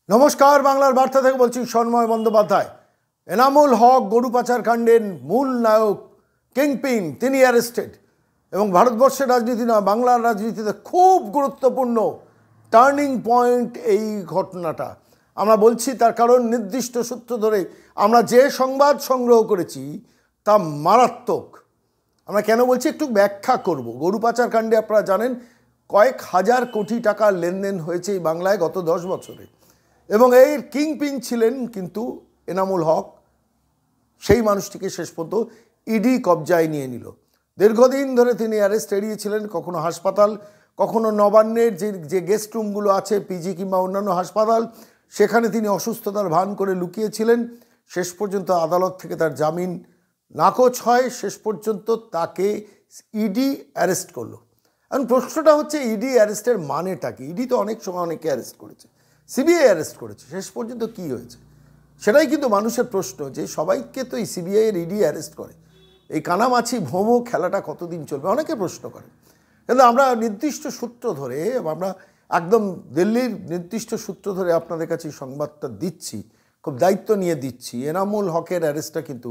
নমস্কার, বাংলার বার্তা থেকে বলছি সন্ময় বন্দ্যোপাধ্যায়। এনামুল হক গরু পাচার কাণ্ডের মূল নায়ক কিংপিন তিনি অ্যারেস্টেড এবং ভারতবর্ষের রাজনীতি না, বাংলার রাজনীতিতে খুব গুরুত্বপূর্ণ টার্নিং পয়েন্ট এই ঘটনাটা। আমরা বলছি তার কারণ নির্দিষ্ট সূত্র ধরে আমরা যে সংবাদ সংগ্রহ করেছি তা মারাত্মক। আমরা কেন বলছি একটু ব্যাখ্যা করব। গরু পাচার কাণ্ডে আপনারা জানেন কয়েক হাজার কোটি টাকার লেনদেন হয়েছে এই বাংলায় গত 10 বছরে এবং এর কিংপিন ছিলেন কিন্তু এনামুল হক। সেই মানুষটিকে শেষ পর্যন্ত ইডি কবজায় নিয়ে নিল। দীর্ঘদিন ধরে তিনি অ্যারেস্ট এড়িয়েছিলেন, কখনো হাসপাতাল, কখনো নবান্নের যে গেস্ট রুমগুলো আছে পিজি কিংবা অন্যান্য হাসপাতাল, সেখানে তিনি অসুস্থতার ভান করে লুকিয়েছিলেন। শেষ পর্যন্ত আদালত থেকে তার জামিন নাকচ হয়, শেষ পর্যন্ত তাকে ইডি অ্যারেস্ট করলো। এখন প্রশ্নটা হচ্ছে ইডি অ্যারেস্টের মানেটা কি? ইডি তো অনেক সময় অনেকে অ্যারেস্ট করেছে, সিবিআই অ্যারেস্ট করেছে, শেষ পর্যন্ত কি হয়েছে সেটাই কিন্তু মানুষের প্রশ্ন, যে সবাইকে তো এই সিবিআই এর ইডি অ্যারেস্ট করে, এই কানামাছি ভোমো খেলাটা কতদিন চলবে অনেকে প্রশ্ন করে। কিন্তু আমরা নির্দিষ্ট সূত্র ধরে, আমরা একদম দিল্লির নির্দিষ্ট সূত্র ধরে আপনাদের কাছে সংবাদটা দিচ্ছি, খুব দায়িত্ব নিয়ে দিচ্ছি। এনামুল হকের অ্যারেস্টটা কিন্তু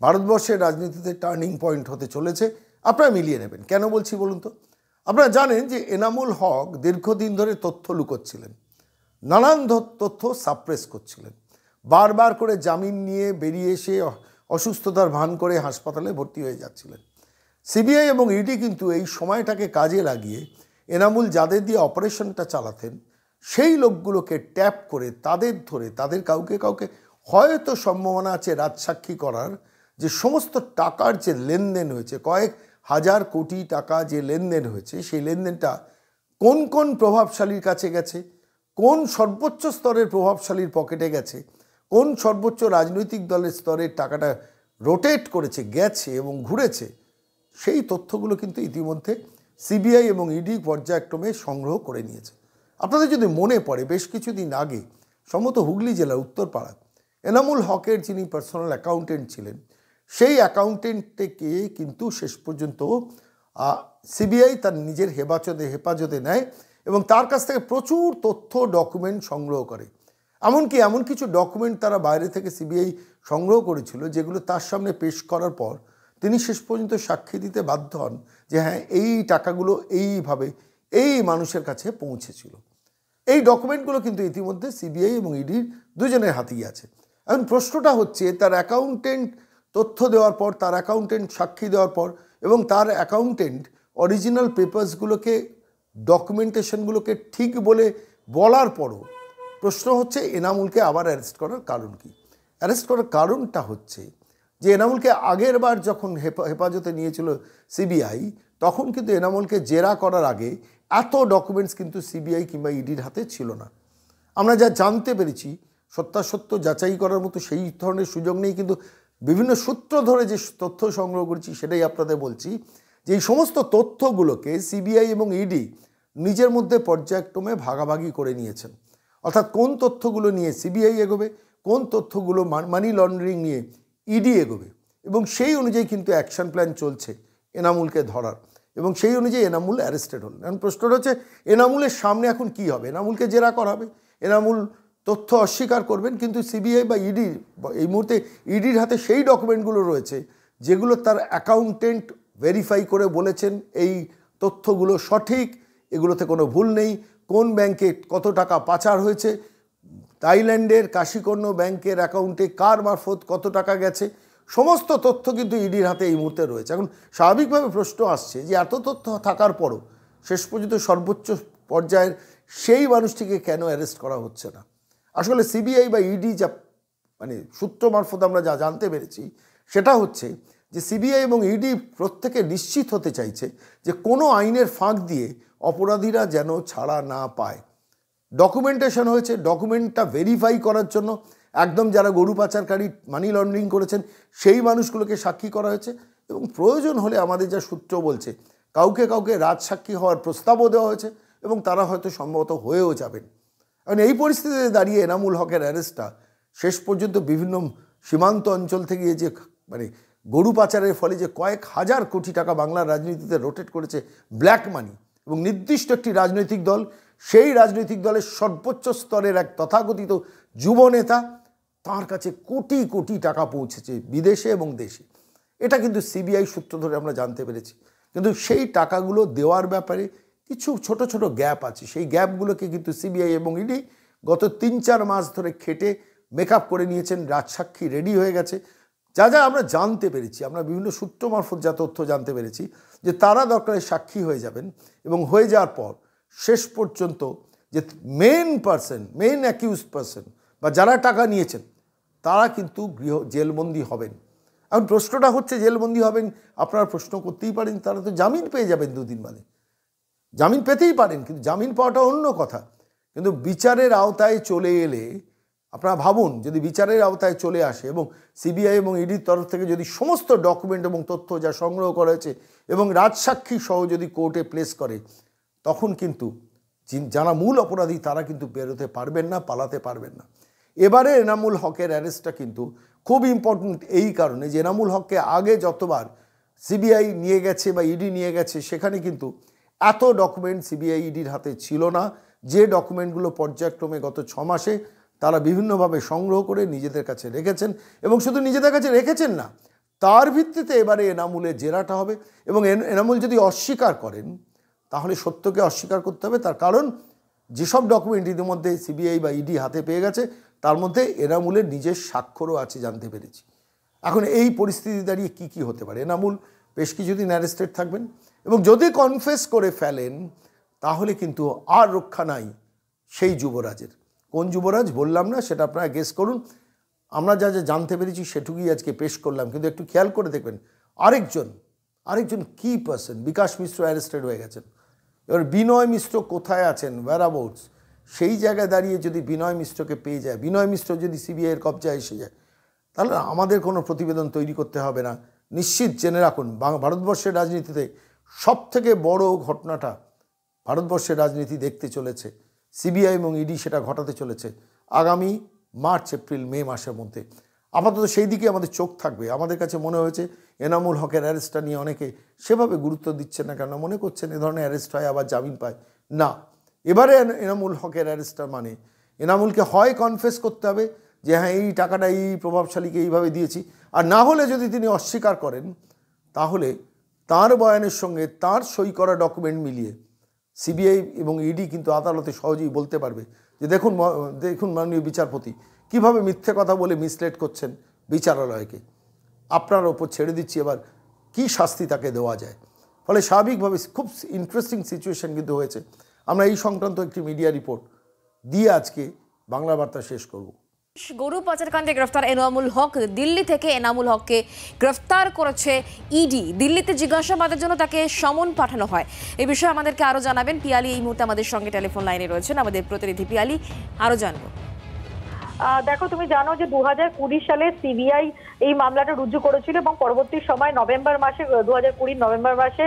ভারতবর্ষের রাজনীতিতে টার্নিং পয়েন্ট হতে চলেছে। আপনারা মিলিয়ে নেবেন। কেন বলছি বলুন তো? আপনারা জানেন যে এনামুল হক দীর্ঘদিন ধরে তথ্য লুকোচ্ছিলেন, নানান তথ্য সাপ্রেস করছিলেন, বারবার করে জামিন নিয়ে বেরিয়ে এসে অসুস্থতার ভান করে হাসপাতালে ভর্তি হয়ে যাচ্ছিলেন। সিবিআই এবং ইডি কিন্তু এই সময়টাকে কাজে লাগিয়ে এনামুল যাদের দিয়ে অপারেশনটা চালাতেন সেই লোকগুলোকে ট্যাপ করে তাদের ধরে তাদের কাউকে কাউকে হয়তো সম্ভাবনা আছে রাজসাক্ষী করার, যে সমস্ত টাকার যে লেনদেন হয়েছে, কয়েক হাজার কোটি টাকা যে লেনদেন হয়েছে, সেই লেনদেনটা কোন কোন প্রভাবশালীর কাছে গেছে, কোন সর্বোচ্চ স্তরের প্রভাবশালীর পকেটে গেছে, কোন সর্বোচ্চ রাজনৈতিক দলের স্তরের টাকাটা রোটেট করেছে, গেছে এবং ঘুরেছে, সেই তথ্যগুলো কিন্তু ইতিমধ্যে সিবিআই এবং ইডি পর্যায়ক্রমে সংগ্রহ করে নিয়েছে। আপনাদের যদি মনে পড়ে, বেশ কিছুদিন আগে সম্ভবত হুগলি জেলার উত্তরপাড়ায় এনামুল হকের যিনি পার্সোনাল অ্যাকাউন্টেন্ট ছিলেন, সেই অ্যাকাউন্টেন্টকে কিন্তু শেষ পর্যন্ত সিবিআই তার নিজের হেফাজতে নেয় এবং তার কাছ থেকে প্রচুর তথ্য ডকুমেন্ট সংগ্রহ করে। এমনকি এমন কিছু ডকুমেন্ট তারা বাইরে থেকে সিবিআই সংগ্রহ করেছিল, যেগুলো তার সামনে পেশ করার পর তিনি শেষ পর্যন্ত সাক্ষী দিতে বাধ্য হন যে হ্যাঁ, এই টাকাগুলো এইভাবে এই মানুষের কাছে পৌঁছেছিল। এই ডকুমেন্টগুলো কিন্তু ইতিমধ্যে সিবিআই এবং ইডির দুজনের হাতেই আছে। এখন প্রশ্নটা হচ্ছে, তার অ্যাকাউন্টেন্ট তথ্য দেওয়ার পর, তার অ্যাকাউন্টেন্ট সাক্ষী দেওয়ার পর এবং তার অ্যাকাউন্টেন্ট অরিজিনাল পেপারসগুলোকে, ডকুমেন্টেশনগুলোকে ঠিক বলে বলার পরও প্রশ্ন হচ্ছে এনামুলকে আবার অ্যারেস্ট করার কারণ কি? অ্যারেস্ট করার কারণটা হচ্ছে যে এনামুলকে আগের বার যখন হেফাজতে নিয়েছিল সিবিআই, তখন কিন্তু এনামুলকে জেরা করার আগে এত ডকুমেন্টস কিন্তু সিবিআই কিংবা ইডির হাতে ছিল না। আমরা যা জানতে পেরেছি, সত্যাসত্য যাচাই করার মতো সেই ধরনের সুযোগ নেই, কিন্তু বিভিন্ন সূত্র ধরে যে তথ্য সংগ্রহ করেছি সেটাই আপনাদের বলছি, যে এই সমস্ত তথ্যগুলোকে সিবিআই এবং ইডি নিজের মধ্যে পর্যায়ক্রমে ভাগাভাগি করে নিয়েছেন। অর্থাৎ কোন তথ্যগুলো নিয়ে সিবিআই এগোবে, কোন তথ্যগুলো মানি লন্ডারিং নিয়ে ইডি এগোবে, এবং সেই অনুযায়ী কিন্তু অ্যাকশন প্ল্যান চলছে এনামুলকে ধরার, এবং সেই অনুযায়ী এনামুল অ্যারেস্টেড হলেন। এখন প্রশ্নটা হচ্ছে এনামুলের সামনে এখন কি হবে? এনামুলকে জেরা করা হবে, এনামুল তথ্য অস্বীকার করবেন, কিন্তু সিবিআই বা ইডি এই মুহূর্তে ইডির হাতে সেই ডকুমেন্টগুলো রয়েছে যেগুলো তার অ্যাকাউন্টেন্ট ভেরিফাই করে বলেছেন এই তথ্যগুলো সঠিক, এগুলোতে কোনো ভুল নেই। কোন ব্যাংকে কত টাকা পাচার হয়েছে, থাইল্যান্ডের কাশিকর্ণ ব্যাংকের অ্যাকাউন্টে কার মারফত কত টাকা গেছে, সমস্ত তথ্য কিন্তু ইডির হাতে এই মুহূর্তে রয়েছে। এখন স্বাভাবিকভাবে প্রশ্ন আসছে যে এত তথ্য থাকার পরও শেষ পর্যন্ত সর্বোচ্চ পর্যায়ের সেই মানুষটিকে কেন অ্যারেস্ট করা হচ্ছে না? আসলে সিবিআই বা ইডি যা সূত্র মারফত আমরা যা জানতে পেরেছি সেটা হচ্ছে যে সিবিআই এবং ইডি প্রত্যেকে নিশ্চিত হতে চাইছে যে কোনো আইনের ফাঁক দিয়ে অপরাধীরা যেন ছাড়া না পায়। ডকুমেন্টেশন হয়েছে, ডকুমেন্টটা ভেরিফাই করার জন্য একদম যারা গরু পাচারকারী, মানি লন্ডারিং করেছেন সেই মানুষগুলোকে সাক্ষী করা হয়েছে, এবং প্রয়োজন হলে আমাদের যা সূত্র বলছে কাউকে কাউকে রাজসাক্ষী হওয়ার প্রস্তাবও দেওয়া হয়েছে এবং তারা হয়তো সম্ভবত হয়েও যাবেন। কারণ এই পরিস্থিতিতে দাঁড়িয়ে এনামুল হকের অ্যারেস্টটা শেষ পর্যন্ত বিভিন্ন সীমান্ত অঞ্চল থেকে যে গরু পাচারের ফলে যে কয়েক হাজার কোটি টাকা বাংলার রাজনীতিতে রোটেট করেছে ব্ল্যাক মানি, এবং নির্দিষ্ট একটি রাজনৈতিক দল সেই রাজনৈতিক দলের সর্বোচ্চ স্তরের এক তথাকথিত যুব নেতা, তার কাছে কোটি কোটি টাকা পৌঁছেছে বিদেশে এবং দেশে। এটা কিন্তু সিবিআই সূত্র ধরে আমরা জানতে পেরেছি। কিন্তু সেই টাকাগুলো দেওয়ার ব্যাপারে কিছু ছোট ছোট গ্যাপ আছে। সেই গ্যাপগুলোকে কিন্তু সিবিআই এবং ইডি গত 3-4 মাস ধরে খেটে মেকআপ করে নিয়েছেন। রাজসাক্ষী রেডি হয়ে গেছে। যা যা আমরা জানতে পেরেছি, আমরা বিভিন্ন সূত্র মারফত যা তথ্য জানতে পেরেছি, যে তারা দরকারে সাক্ষী হয়ে যাবেন এবং হয়ে যাওয়ার পর শেষ পর্যন্ত যে মেইন অ্যাকিউজ পারসন বা যারা টাকা নিয়েছেন তারা কিন্তু জেলবন্দি হবেন। এখন প্রশ্নটা হচ্ছে, জেলবন্দি হবেন, আপনারা প্রশ্ন করতেই পারেন, তারা তো জামিন পেয়ে যাবেন 2 দিন বাদে, জামিন পেতেই পারেন, কিন্তু জামিন পাওয়াটা অন্য কথা। কিন্তু বিচারের আওতায় চলে এলে আপনারা ভাবুন, যদি বিচারের আওতায় চলে আসে এবং সিবিআই এবং ইডির তরফ থেকে যদি সমস্ত ডকুমেন্ট এবং তথ্য যা সংগ্রহ করা হয়েছে এবং রাজসাক্ষী সহ যদি কোর্টে প্লেস করে, তখন কিন্তু যারা মূল অপরাধী তারা কিন্তু বেরোতে পারবেন না, পালাতে পারবেন না। এবারে এনামুল হকের অ্যারেস্টটা কিন্তু খুব ইম্পর্টেন্ট এই কারণে যে এনামুল হককে আগে যতবার সিবিআই নিয়ে গেছে বা ইডি নিয়ে গেছে, সেখানে কিন্তু এত ডকুমেন্ট সিবিআই ইডির হাতে ছিল না, যে ডকুমেন্টগুলো পর্যায়ক্রমে গত 6 মাসে তারা বিভিন্নভাবে সংগ্রহ করে নিজেদের কাছে রেখেছেন। এবং শুধু নিজেদের কাছে রেখেছেন না, তার ভিত্তিতে এবারে এনামুলের জেরাটা হবে। এবং এনামুল যদি অস্বীকার করেন, তাহলে সত্যকে অস্বীকার করতে হবে। তার কারণ যেসব ডকুমেন্ট ইতিমধ্যে সিবিআই বা ইডি হাতে পেয়ে গেছে, তার মধ্যে এনামুলের নিজের স্বাক্ষরও আছে জানতে পেরেছি। এখন এই পরিস্থিতি দাঁড়িয়ে কি হতে পারে? এনামুল বেশ কিছুদিন অ্যারেস্টেড থাকবেন এবং যদি কনফেস করে ফেলেন, তাহলে কিন্তু আর রক্ষা নাই সেই যুবরাজের। কোন যুবরাজ বললাম না, সেটা আপনারা গেস করুন। আমরা যা যা জানতে পেরেছি সেটুকুই আজকে পেশ করলাম। কিন্তু একটু খেয়াল করে দেখবেন, আরেকজন কি পার্সন, বিকাশ মিশ্র অ্যারেস্টেড হয়ে গেছেন। এবার বিনয় মিশ্র কোথায় আছেন, ওয়্যারঅ্যাবাউটস, সেই জায়গায় দাঁড়িয়ে যদি বিনয় মিশ্রকে পেয়ে যায়, বিনয় মিশ্র যদি সিবিআইয়ের কবজায় এসে যায়, তাহলে আমাদের কোনো প্রতিবেদন তৈরি করতে হবে না। নিশ্চিত জেনে রাখুন, ভারতবর্ষের রাজনীতিতে সবথেকে বড় ঘটনাটা ভারতবর্ষের রাজনীতি দেখতে চলেছে সিবিআই এবং ইডি, সেটা ঘটাতে চলেছে আগামী মার্চ, এপ্রিল, মে মাসের মধ্যে। আপাতত সেই দিকে আমাদের চোখ থাকবে। আমাদের কাছে মনে হয়েছে এনামুল হকের অ্যারেস্টটা নিয়ে অনেকে সেভাবে গুরুত্ব দিচ্ছেন না, কেন মনে করছেন এ ধরনের অ্যারেস্ট হয় আবার জামিন পায় না। এবারে এনামুল হকের অ্যারেস্টটা মানে এনামুলকে হয় কনফেস করতে হবে যে হ্যাঁ এই টাকাটা এই প্রভাবশালীকে এইভাবে দিয়েছি, আর না হলে যদি তিনি অস্বীকার করেন, তাহলে তার বয়ানের সঙ্গে তার সই করা ডকুমেন্ট মিলিয়ে সিবিআই এবং ইডি কিন্তু আদালতে সহজেই বলতে পারবে যে দেখুন মাননীয় বিচারপতি কিভাবে মিথ্যে কথা বলে মিসলেড করছেন বিচারালয়কে, আপনার ওপর ছেড়ে দিচ্ছি, এবার কি শাস্তি তাকে দেওয়া যায়। ফলে স্বাভাবিকভাবে খুব ইন্টারেস্টিং সিচুয়েশন কিন্তু হয়েছে। আমরা এই সংক্রান্ত একটি মিডিয়া রিপোর্ট দিয়ে আজকে বাংলা বার্তা শেষ করব। গরু পাচারকাণ্ডে গ্রেফতার এনামুল হক, দিল্লি থেকে এনামুল হককে গ্রেফতার করেছে ইডি। দিল্লিতে জিজ্ঞাসাবাদের জন্য তাকে সমন পাঠানো হয়। এই বিষয়ে আমাদেরকে আরো জানাবেন পিয়ালি, এই মুহূর্তে আমাদের সঙ্গে টেলিফোন লাইনে রয়েছেন আমাদের প্রতিনিধি পিয়ালি, আরো জানবো। দেখো, তুমি জানো যে 2020 সালে সিবিআই এই মামলাটা রুজু করেছিল এবং পরবর্তী সময় নভেম্বর মাসে 2020 নভেম্বর মাসে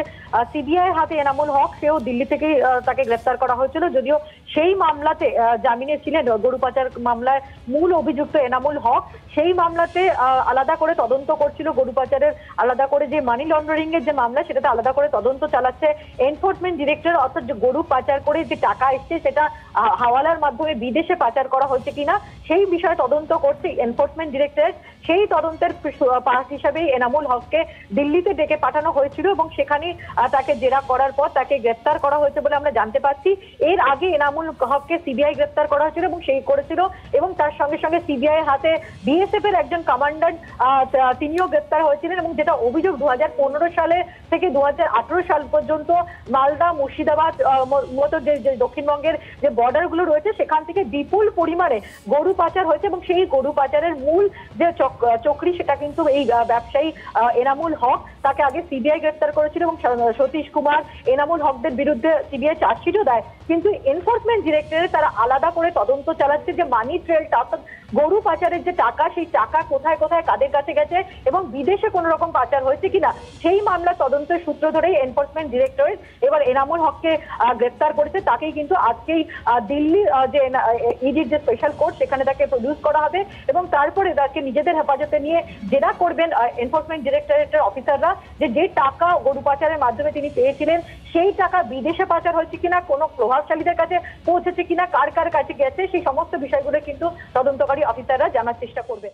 সিবিআই হাতে এনামুল হক, সেও দিল্লি থেকে তাকে গ্রেফতার করা হয়েছিল। যদিও সেই মামলাতে জামিনে ছিলেন, গরু পাচার মামলায় মূল অভিযুক্ত এনামুল হক। সেই মামলাতে আলাদা করে তদন্ত করছিল, গরু পাচারের আলাদা করে যে মানি লন্ডারিং এর যে মামলা, সেটাতে আলাদা করে তদন্ত চালাচ্ছে এনফোর্সমেন্ট ডিরেক্টর। অর্থাৎ গরু পাচার করে যে টাকা এসছে সেটা হাওয়ালার মাধ্যমে বিদেশে পাচার করা হয়েছে কিনা সেই বিষয়ে তদন্ত করছে এনফোর্সমেন্ট ডিরেক্টরেট। সেই তদন্তের পার্ট হিসাবেই এনামুল হককে দিল্লিতে ডেকে পাঠানো হয়েছিল এবং সেখানে তাকে জেরা করার পর তাকে গ্রেফতার করা হয়েছে বলে আমরা জানতে পারছি। এর আগে এনামুল হককে সিবিআই গ্রেফতার করা হয়েছিল এবং সেই করেছিল, এবং তার সঙ্গে সঙ্গে সিবিআই হাতে বিএসএফ এর একজন কমান্ডান্ট তিনিও গ্রেফতার হয়েছিলেন। এবং যেটা অভিযোগ 2015 সালে থেকে 2018 সাল পর্যন্ত মালদা, মুর্শিদাবাদ মতো যে দক্ষিণবঙ্গের যে বর্ডার গুলো রয়েছে সেখান থেকে বিপুল পরিমাণে গরু পাচার হয়েছে এবং সেই গরু পাচারের মূল যে চক্রী সেটা কিন্তু এই ব্যবসায়ী এনামুল হক। তাকে আগে সিবিআই গ্রেফতার করেছিল এবং সতীশ কুমার, এনামুল হকদের বিরুদ্ধে সিবিআই চার্জশিটও দেয়। কিন্তু এনফোর্সমেন্ট ডিরেক্টরেট তারা আলাদা করে তদন্ত চালাচ্ছে যে মানি ট্রেলটা, অর্থাৎ গরু পাচারের যে টাকা, সেই টাকা কোথায় কোথায় কাদের কাছে গেছে এবং বিদেশে কোনো রকম পাচার হয়েছে কিনা, সেই মামলার তদন্তের সূত্র ধরেই এনফোর্সমেন্ট ডিরেক্টরেট এবার এনামুল হককে গ্রেফতার করেছে। তাকেই কিন্তু আজকেই দিল্লি যে ইডির যে স্পেশাল কোর্ট সেখানে তাকে প্রডিউস করা হবে এবং তারপরে তাকে নিজেদের হেফাজতে নিয়ে জেরা করবেন এনফোর্সমেন্ট ডিরেক্টরেটের অফিসাররা যে টাকা গরু পাচারের মাধ্যমে তিনি পেয়েছিলেন সেই টাকা বিদেশে পাচার হয়েছে কিনা, কোনো প্রভাব প্রভাবশালীদের কাছে পৌঁছেছে কিনা, কার কার কাছে গেছে, সেই সমস্ত বিষয়গুলো কিন্তু তদন্তকারী অফিসাররা জানার চেষ্টা করবে।